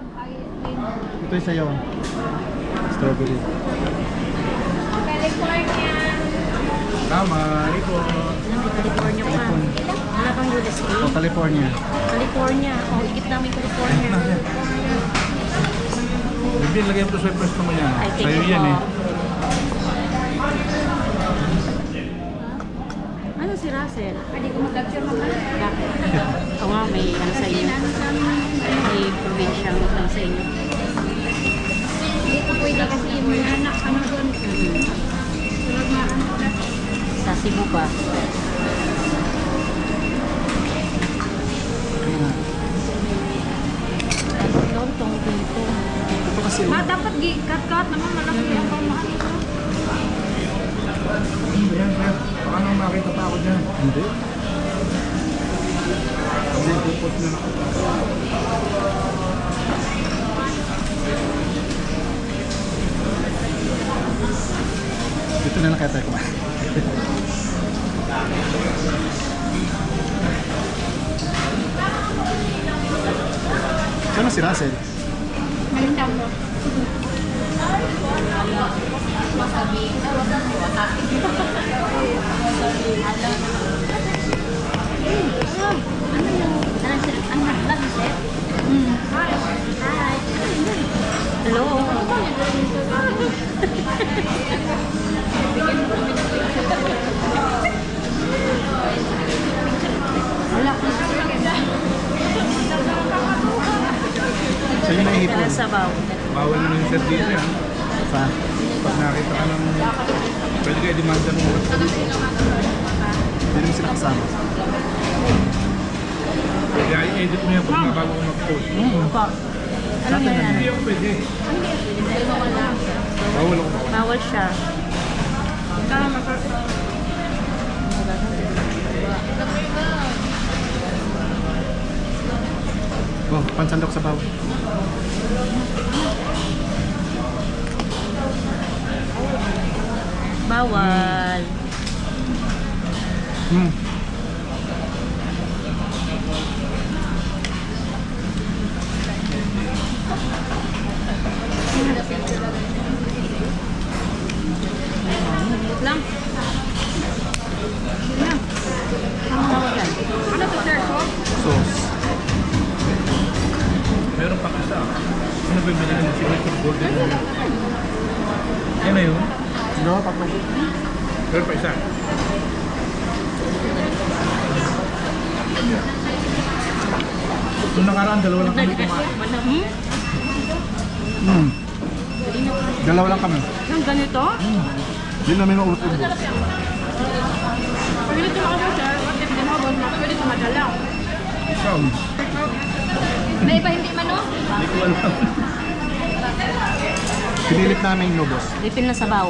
Ito yung sa'yo. Strawberry. California. Tama. Ito. California pa. Wala bang USA? Oh, California. California. Oh, ikit namin California. Bibin, lagyan mo ito sa pwesto mo yan. Ay, thank Sa'yo you yan po. eh. Ano si Russell? Pwede ko mag-lecture mo. Bakit? Oo nga, may ano sa inyo. May probinsya ano sa inyo. Hindi ko pwede kasi yung mga anak, ano doon. Sunod na ano. Sa Cebu ba? Lontong dito. Ito kasi. Ma, dapat cut-cut naman. Malaki ang pamahal ito. Ayan, sir. Baka nang makita pa ako dyan. Hindi. Hindi, pupot na ako. Dito na lang kaya tayo kumain. Saan na si Russell? Malindaw mo. Hello. Wala. Saan yung nahihipon? Walang sabaw. Bawal na yung sir dito yan. Sa? Pag nakita ka ng... Pwede kayo demanda ng mga sa dito. Hindi naman sila kasama. Kaya i-edit mo yan pag bago ko mag-post. Pa. Ano Hindi yan? ako pwede. Bawal ako bawal. Bawal siya. Oh, pansandok sa bawal. Bawal. Hmm. Lang. Ang bawal yan. Ano to, sir? Sauce? Sauce. Meron pa isa. Ano ba yung binili ng signature golden oil? Yan na yun? No, tatlo. Meron pa isa. Nung nakaraan, dalawa lang kami kumain. Hmm. Dalawa lang kami. Yung ganito? Hindi namin maubos-ubos. Pag ganito ako, sir, what if di mo, pwede ko madala. Ikaw. May iba hindi man, no? Hindi ko alam. Pinilit namin yung lobos. Refill na sabaw.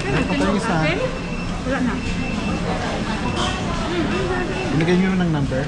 Meron pa tayo isa. Wala na. Binigay nyo ng number.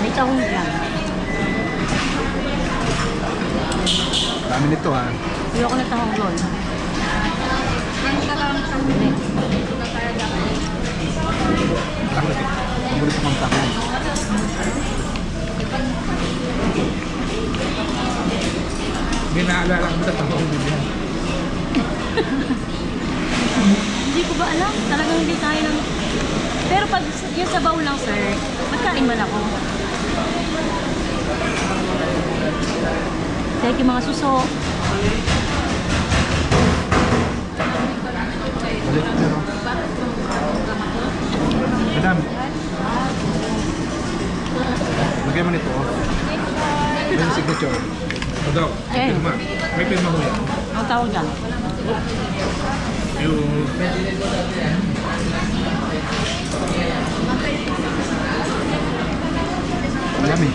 May tahong dyan. Dami nito ha. Ayoko na tahong doon. Ano ka lang sa Hindi. Takot. Magulit pa kang takot. Hindi naalala ko sa takot ko din. Hindi ko ba alam? Talagang hindi tayo ng... Pero pag yung sabaw lang, sir, magkain man ako. Thank you mga suso. Balik pero. Madam. Lagyan mo nito. May signature. O daw, Eh. pirma. May pirma ko yan. Ang tawag dyan? Yung... Malamig.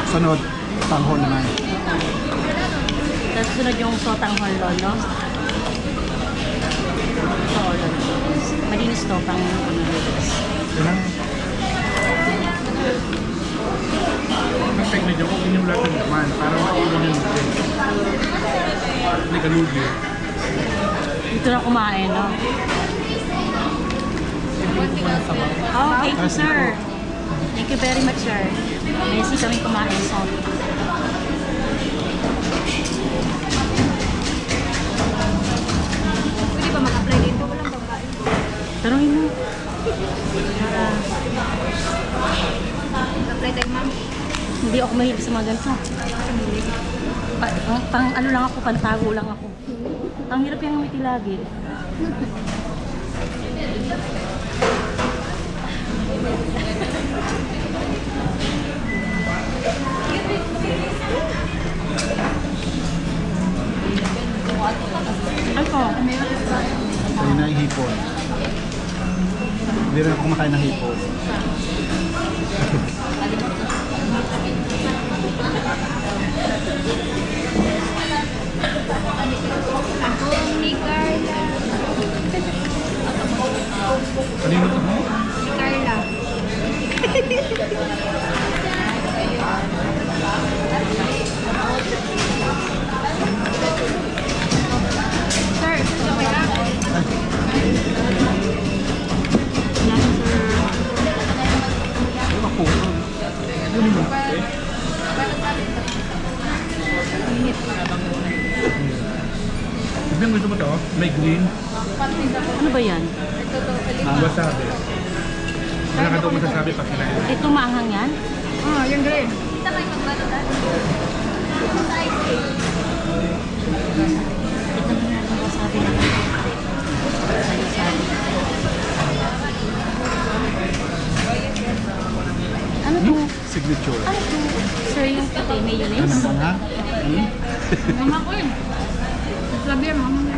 Sunod, tanghon naman. Tapos sunod yung sotang lolo. Ito, lolo. Malinis to, pang malinis. Yan lang. Mas technique ako, inyong lahat ng naman. Para maiwan yung lugi. Hindi ka lugi. Dito na kumain, no? Oh, thank you, sir. Thank you very much, sir. Messi kami kumain, so. Pwede ba mag-apply dito? Walang babae. Tanungin mo. Mag-apply tayo, ma'am. Hindi ako mahilig sa mga ganito. Pang ano lang ako, pantago lang ako. Ang hirap yung ngumiti lagi. Ano? Ayun na yung hipon. Hindi rin ako kumakain ng hipon. Ako ni Carla. Kanino to mo? Si Carla. Sir, gusto ko yan. Yan, sir. Ano ako? Ano mo? Ibig gusto mo to? May green. Ano ba yan? Wasabi. Wala ka daw masasabi pag kinain. Ito maanghang yan? Oh, yung green. Ito na natin wasabi na. Wasabi. Ano to? Signature. Ano to? Sir, yung puti, Ano mayonnaise? ba ha? Mama ko yun. Sabi yan, mama.